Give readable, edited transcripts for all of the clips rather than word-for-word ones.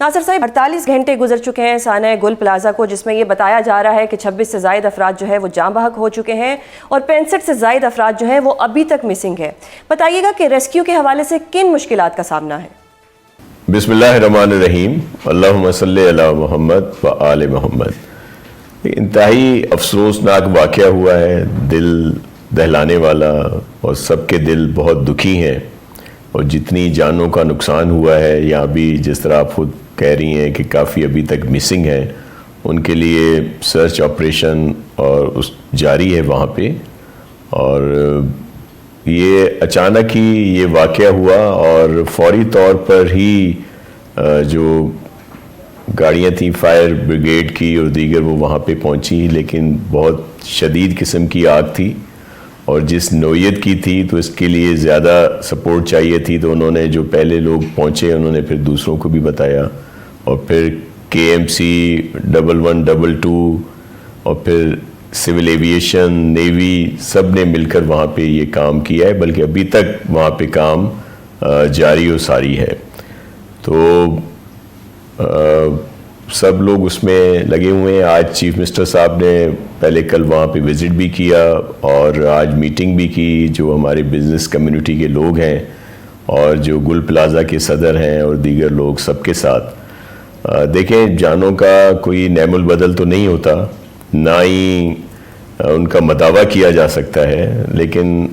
ناصر صاحب 48 گھنٹے گزر چکے ہیں سانحہ گل پلازا کو، جس میں یہ بتایا جا رہا ہے کہ 26 سے زائد افراد جو ہے وہ جاں بحق ہو چکے ہیں اور 65 سے زائد افراد جو ہیں وہ ابھی تک مسنگ ہے. بتائیے گا کہ ریسکیو کے حوالے سے کن مشکلات کا سامنا ہے؟ بسم اللہ الرحمن الرحیم. اللہم صلی علی محمد و آل محمد. انتہائی افسوسناک واقعہ ہوا ہے، دل دہلانے والا، اور سب کے دل بہت دکھی ہیں. اور جتنی جانوں کا نقصان ہوا ہے، یہاں بھی جس طرح آپ خود کہہ رہی ہیں کہ کافی ابھی تک مسنگ ہیں، ان کے لیے سرچ آپریشن اور جاری ہے وہاں پہ. اور یہ اچانک ہی یہ واقعہ ہوا اور فوری طور پر ہی جو گاڑیاں تھیں فائر بریگیڈ کی اور دیگر وہ وہاں پہ پہنچی، لیکن بہت شدید قسم کی آگ تھی اور جس نوعیت کی تھی تو اس کے لیے زیادہ سپورٹ چاہیے تھی. تو انہوں نے جو پہلے لوگ پہنچے انہوں نے پھر دوسروں کو بھی بتایا، اور پھر KMC 1122 اور پھر سول ایویشن، نیوی، سب نے مل کر وہاں پہ یہ کام کیا ہے، بلکہ ابھی تک وہاں پہ کام جاری و ساری ہے. تو سب لوگ اس میں لگے ہوئے ہیں. آج چیف منسٹر صاحب نے پہلے کل وہاں پہ وزٹ بھی کیا اور آج میٹنگ بھی کی جو ہمارے بزنس کمیونٹی کے لوگ ہیں اور جو گل پلازا کے صدر ہیں اور دیگر لوگ سب کے ساتھ. دیکھیں، جانوں کا کوئی نعم البدل تو نہیں ہوتا، نہ ہی ان کا مداوع کیا جا سکتا ہے، لیکن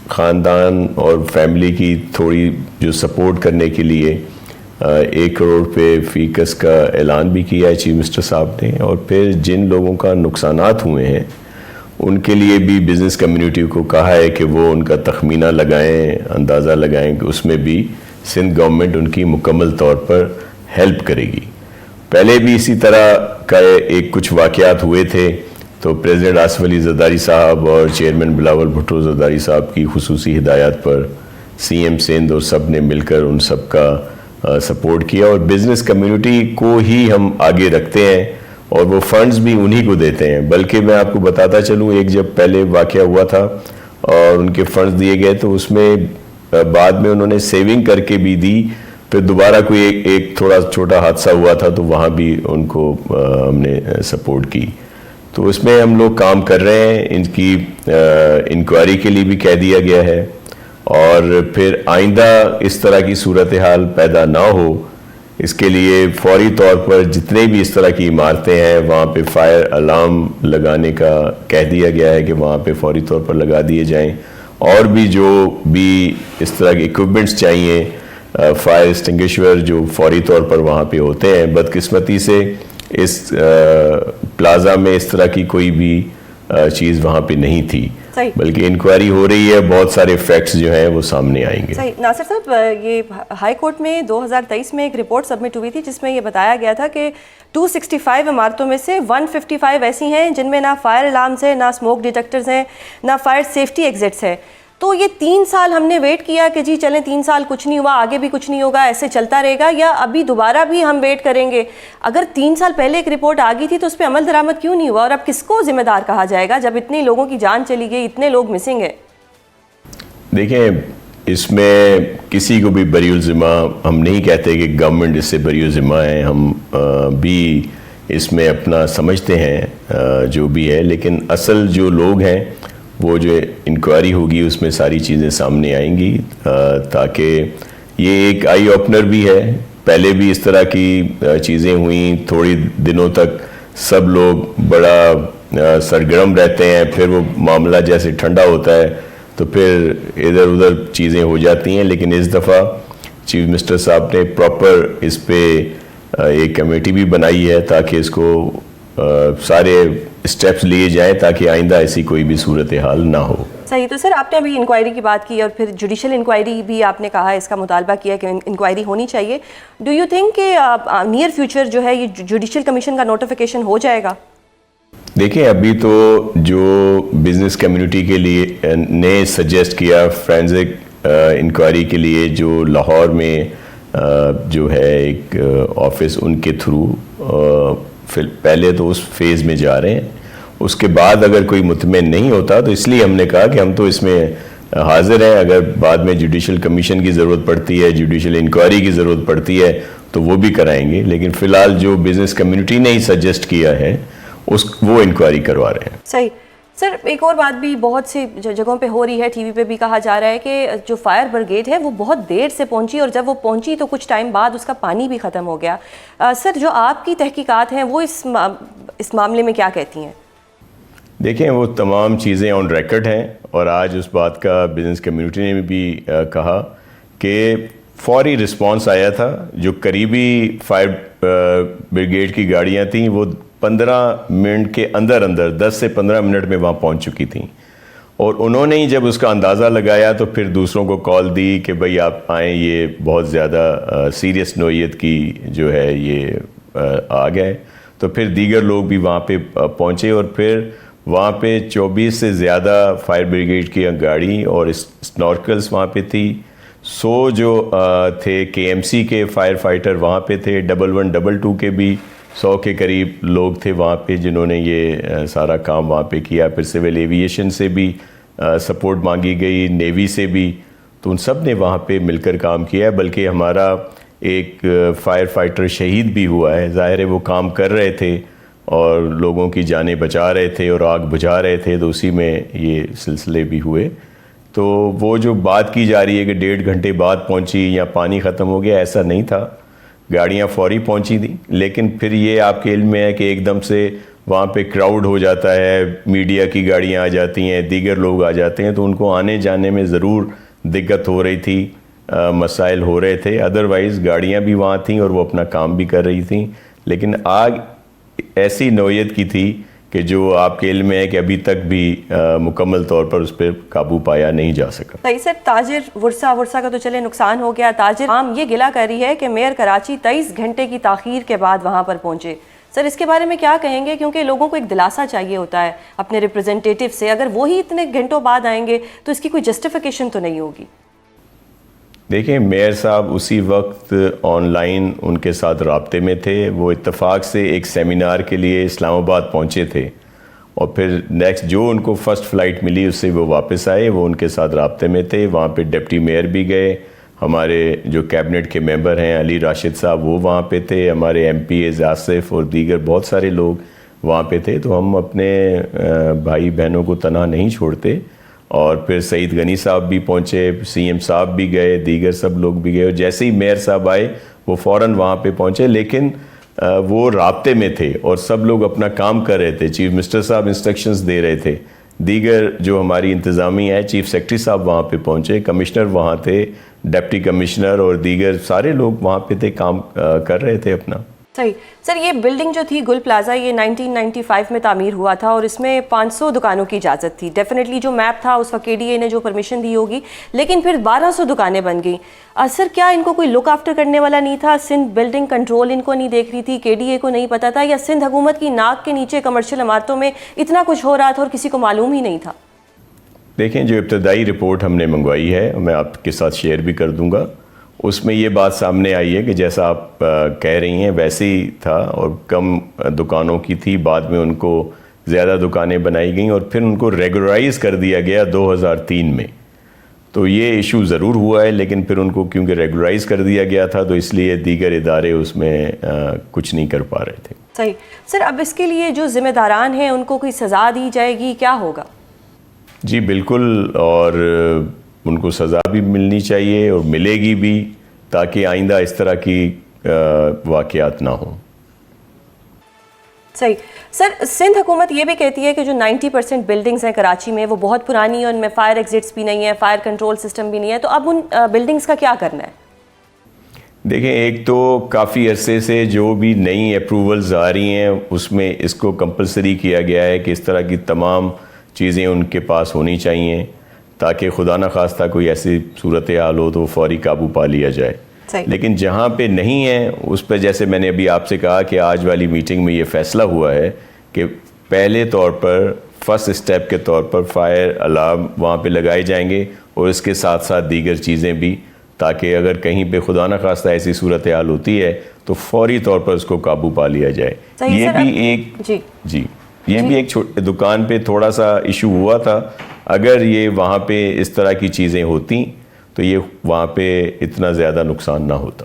خاندان اور فیملی کی تھوڑی جو سپورٹ کرنے کے لیے 1 کروڑ پہ فی کس کا اعلان بھی کیا ہے چیف منسٹر صاحب نے. اور پھر جن لوگوں کا نقصانات ہوئے ہیں ان کے لیے بھی بزنس کمیونٹی کو کہا ہے کہ وہ ان کا تخمینہ لگائیں، اندازہ لگائیں کہ اس میں بھی سندھ گورنمنٹ ان کی مکمل طور پر ہیلپ کرے گی. پہلے بھی اسی طرح کا کچھ واقعات ہوئے تھے، تو پریزیڈنٹ آصف علی زرداری صاحب اور چیئرمین بلاول بھٹو زرداری صاحب کی خصوصی ہدایات پر CM سندھ اور سب نے مل کر ان سب کا سپورٹ کیا. اور بزنس کمیونٹی کو ہی ہم آگے رکھتے ہیں اور وہ فنڈز بھی انہی کو دیتے ہیں. بلکہ میں آپ کو بتاتا چلوں، ایک جب پہلے واقعہ ہوا تھا اور ان کے فنڈز دیے گئے تو اس میں بعد میں انہوں نے سیونگ کر کے بھی دی. پھر دوبارہ کوئی ایک تھوڑا چھوٹا حادثہ ہوا تھا تو وہاں بھی ان کو ہم نے سپورٹ کی. تو اس میں ہم لوگ کام کر رہے ہیں. ان کی انکوائری کے لیے بھی کہہ دیا گیا ہے، اور پھر آئندہ اس طرح کی صورتحال پیدا نہ ہو اس کے لیے فوری طور پر جتنے بھی اس طرح کی عمارتیں ہیں وہاں پہ فائر الارم لگانے کا کہہ دیا گیا ہے کہ وہاں پہ فوری طور پر لگا دیے جائیں. اور بھی جو بھی اس طرح کے ایکوپمنٹس چاہیے، فائر اسٹنگشور جو فوری طور پر وہاں پہ ہوتے ہیں. بدقسمتی سے اس پلازا میں اس طرح کی کوئی بھی چیز وہاں پہ نہیں تھی، بلکہ انکوائری ہو رہی ہے، بہت سارے فیکٹس جو ہیں وہ سامنے آئیں گے. صحیح. ناصر صاحب، یہ ہائی کورٹ میں 2023 میں ایک رپورٹ سبمٹ ہوئی تھی جس میں یہ بتایا گیا تھا کہ 265 عمارتوں میں سے 155 ایسی ہیں جن میں نہ فائر الارمز ہیں، نہ اسموک ڈیٹیکٹرز ہیں، نہ فائر سیفٹی ایگزٹس ہے. تو یہ 3 سال ہم نے ویٹ کیا کہ جی چلیں 3 سال کچھ نہیں ہوا، آگے بھی کچھ نہیں ہوگا، ایسے چلتا رہے گا، یا ابھی دوبارہ بھی ہم ویٹ کریں گے؟ اگر 3 سال پہلے ایک رپورٹ آ گئی تھی تو اس پہ عمل درآمد کیوں نہیں ہوا، اور اب کس کو ذمہ دار کہا جائے گا جب اتنے لوگوں کی جان چلی گئی، اتنے لوگ مسنگ ہیں؟ دیکھیں، اس میں کسی کو بھی بری الذمہ ہم نہیں کہتے کہ گورنمنٹ اس سے بری الذمہ ہے. ہم بھی اس میں اپنا سمجھتے ہیں جو بھی ہے، لیکن اصل جو لوگ ہیں وہ جو انکوائری ہوگی اس میں ساری چیزیں سامنے آئیں گی، تاکہ یہ ایک آئی اوپنر بھی ہے. پہلے بھی اس طرح کی چیزیں ہوئیں، تھوڑی دنوں تک سب لوگ بڑا سرگرم رہتے ہیں، پھر وہ معاملہ جیسے ٹھنڈا ہوتا ہے تو پھر ادھر ادھر چیزیں ہو جاتی ہیں. لیکن اس دفعہ چیف منسٹر صاحب نے پراپر اس پہ ایک کمیٹی بھی بنائی ہے تاکہ اس کو سارے اسٹیپس لیے جائیں تاکہ آئندہ ایسی کوئی بھی صورتحال نہ ہو. صحیح. تو سر، آپ نے ابھی انکوائری کی بات کی اور پھر جوڈیشل انکوائری بھی آپ نے کہا، اس کا مطالبہ کیا کہ انکوائری ہونی چاہیے. ڈو یو تھنک کہ نیئر فیوچر جو ہے یہ جوڈیشل کمیشن کا نوٹیفیکیشن ہو جائے گا؟ دیکھیں، ابھی تو جو بزنس کمیونٹی کے لیے نے سجیسٹ کیا فرینزک انکوائری کے لیے، جو لاہور میں جو ہے ایک آفس ان کے تھرو پہلے تو اس فیز میں جا رہے ہیں. اس کے بعد اگر کوئی مطمئن نہیں ہوتا تو اس لیے ہم نے کہا کہ ہم تو اس میں حاضر ہیں. اگر بعد میں جوڈیشل کمیشن کی ضرورت پڑتی ہے، جوڈیشل انکوائری کی ضرورت پڑتی ہے، تو وہ بھی کرائیں گے، لیکن فی الحال جو بزنس کمیونٹی نے ہی سجیسٹ کیا ہے وہ انکوائری کروا رہے ہیں. صحیح. سر ایک اور بات بھی بہت سی جگہوں پہ ہو رہی ہے، ٹی وی پہ بھی کہا جا رہا ہے کہ جو فائر بریگیڈ ہے وہ بہت دیر سے پہنچی، اور جب وہ پہنچی تو کچھ ٹائم بعد اس کا پانی بھی ختم ہو گیا. سر جو آپ کی تحقیقات ہیں وہ اس معاملے میں کیا کہتی ہیں؟ دیکھیں وہ تمام چیزیں آن ریکارڈ ہیں، اور آج اس بات کا بزنس کمیونٹی نے بھی کہا کہ فوری رسپانس آیا تھا. جو قریبی فائر بریگیڈ کی گاڑیاں تھیں وہ 15 منٹ کے اندر 10 سے 15 منٹ میں وہاں پہنچ چکی تھیں، اور انہوں نے ہی جب اس کا اندازہ لگایا تو پھر دوسروں کو کال دی کہ بھئی آپ آئیں، یہ بہت زیادہ سیریس نوعیت کی جو ہے یہ آ گئے. تو پھر دیگر لوگ بھی وہاں پہ پہنچے، اور پھر وہاں پہ 24 سے زیادہ فائر بریگیڈ کی گاڑی اور اسنارکلز وہاں پہ تھی. 100 جو تھے کے ایم سی کے فائر فائٹر وہاں پہ تھے، 1122 کے بھی 100 کے قریب لوگ تھے وہاں پہ جنہوں نے یہ سارا کام وہاں پہ کیا. پھر سول ایویشن سے بھی سپورٹ مانگی گئی، نیوی سے بھی، تو ان سب نے وہاں پہ مل کر کام کیا. بلکہ ہمارا ایک فائر فائٹر شہید بھی ہوا ہے. ظاہر ہے وہ کام کر رہے تھے اور لوگوں کی جانیں بچا رہے تھے اور آگ بجھا رہے تھے، تو اسی میں یہ سلسلے بھی ہوئے. تو وہ جو بات کی جا رہی ہے کہ 1.5 گھنٹے بعد پہنچی یا پانی ختم ہو گیا، ایسا نہیں تھا. گاڑیاں فوری پہنچی تھیں، لیکن پھر یہ آپ کے علم میں ہے کہ ایک دم سے وہاں پہ کراؤڈ ہو جاتا ہے، میڈیا کی گاڑیاں آ جاتی ہیں، دیگر لوگ آ جاتے ہیں، تو ان کو آنے جانے میں ضرور دقت ہو رہی تھی، مسائل ہو رہے تھے. ادروائز گاڑیاں بھی وہاں تھیں اور وہ اپنا کام بھی کر رہی تھیں، لیکن آگ ایسی نوعیت کی تھی کہ جو آپ کے علم میں ہے کہ ابھی تک بھی مکمل طور پر اس پہ قابو پایا نہیں جا سکا. صحیح. سر تاجر ورثہ کا تو چلے نقصان ہو گیا، تاجر عام یہ گلہ کر رہی ہے کہ میئر کراچی 23 گھنٹے کی تاخیر کے بعد وہاں پر پہنچے. سر اس کے بارے میں کیا کہیں گے؟ کیونکہ لوگوں کو ایک دلاسا چاہیے ہوتا ہے اپنے ریپرزنٹیٹیو سے، اگر وہی اتنے گھنٹوں بعد آئیں گے تو اس کی کوئی جسٹیفیکیشن تو نہیں ہوگی. دیکھیں میئر صاحب اسی وقت آن لائن ان کے ساتھ رابطے میں تھے. وہ اتفاق سے ایک سیمینار کے لیے اسلام آباد پہنچے تھے، اور پھر نیکسٹ جو ان کو فرسٹ فلائٹ ملی اس سے وہ واپس آئے. وہ ان کے ساتھ رابطے میں تھے. وہاں پہ ڈپٹی میئر بھی گئے، ہمارے جو کیبنٹ کے ممبر ہیں علی راشد صاحب وہ وہاں پہ تھے، ہمارے ایم پی اے آصف اور دیگر بہت سارے لوگ وہاں پہ تھے. تو ہم اپنے بھائی بہنوں کو تنہا نہیں چھوڑتے. اور پھر سعید غنی صاحب بھی پہنچے، سی ایم صاحب بھی گئے، دیگر سب لوگ بھی گئے، اور جیسے ہی میئر صاحب آئے وہ فوراً وہاں پہ پہنچے. لیکن وہ رابطے میں تھے اور سب لوگ اپنا کام کر رہے تھے. چیف منسٹر صاحب انسٹرکشنز دے رہے تھے، دیگر جو ہماری انتظامیہ ہے، چیف سیکرٹری صاحب وہاں پہ پہنچے، کمشنر وہاں تھے، ڈپٹی کمشنر اور دیگر سارے لوگ وہاں پہ تھے، کام کر رہے تھے اپنا. صحیح. سر یہ بلڈنگ جو تھی گل پلازا، یہ 1995 میں تعمیر ہوا تھا اور اس میں 500 دکانوں کی اجازت تھی. ڈیفینیٹلی جو میپ تھا اس وقت کے ڈی اے نے جو پرمیشن دی ہوگی، لیکن پھر 1200 دکانیں بن گئیں. سر کیا ان کو کوئی لک آفٹر کرنے والا نہیں تھا؟ سندھ بلڈنگ کنٹرول ان کو نہیں دیکھ رہی تھی؟ کے ڈی اے کو نہیں پتا تھا؟ یا سندھ حکومت کی ناک کے نیچے کمرشل عمارتوں میں اتنا کچھ ہو رہا تھا اور کسی کو معلوم ہی نہیں تھا؟ دیکھیں جو ابتدائی رپورٹ ہم نے منگوائی ہے میں آپ کے ساتھ شیئر بھی کر دوں گا، اس میں یہ بات سامنے آئی ہے کہ جیسا آپ کہہ رہی ہیں ویسے ہی تھا، اور کم دکانوں کی تھی. بعد میں ان کو زیادہ دکانیں بنائی گئیں اور پھر ان کو ریگولرائز کر دیا گیا 2003 میں. تو یہ ایشو ضرور ہوا ہے، لیکن پھر ان کو کیونکہ ریگولرائز کر دیا گیا تھا تو اس لیے دیگر ادارے اس میں کچھ نہیں کر پا رہے تھے. صحیح. سر اب اس کے لیے جو ذمہ داران ہیں ان کو کوئی سزا دی جائے گی، کیا ہوگا؟ جی بالکل، اور ان کو سزا بھی ملنی چاہیے اور ملے گی بھی، تاکہ آئندہ اس طرح کی واقعات نہ ہوں. صحیح. سر سندھ حکومت یہ بھی کہتی ہے کہ جو 90% بلڈنگز ہیں کراچی میں وہ بہت پرانی ہیں، ان میں فائر ایگزٹس بھی نہیں ہیں، فائر کنٹرول سسٹم بھی نہیں ہے، تو اب ان بلڈنگز کا کیا کرنا ہے؟ دیکھیں ایک تو کافی عرصے سے جو بھی نئی اپروولز آ رہی ہیں اس میں اس کو کمپلسری کیا گیا ہے کہ اس طرح کی تمام چیزیں ان کے پاس ہونی چاہیے، تاکہ خدا نہ خواستہ کوئی ایسی صورتحال ہو تو فوری قابو پا لیا جائے. لیکن جہاں پہ نہیں ہے اس پہ جیسے میں نے ابھی آپ سے کہا کہ آج والی میٹنگ میں یہ فیصلہ ہوا ہے کہ پہلے طور پر فرسٹ اسٹیپ کے طور پر فائر الارم وہاں پہ لگائے جائیں گے، اور اس کے ساتھ ساتھ دیگر چیزیں بھی، تاکہ اگر کہیں پہ خدا نہ خواستہ ایسی صورتحال ہوتی ہے تو فوری طور پر اس کو قابو پا لیا جائے. یہ بھی ایک دکان پہ تھوڑا سا ایشو ہوا تھا. اگر یہ وہاں پہ اس طرح کی چیزیں ہوتی تو یہ وہاں پہ اتنا زیادہ نقصان نہ ہوتا.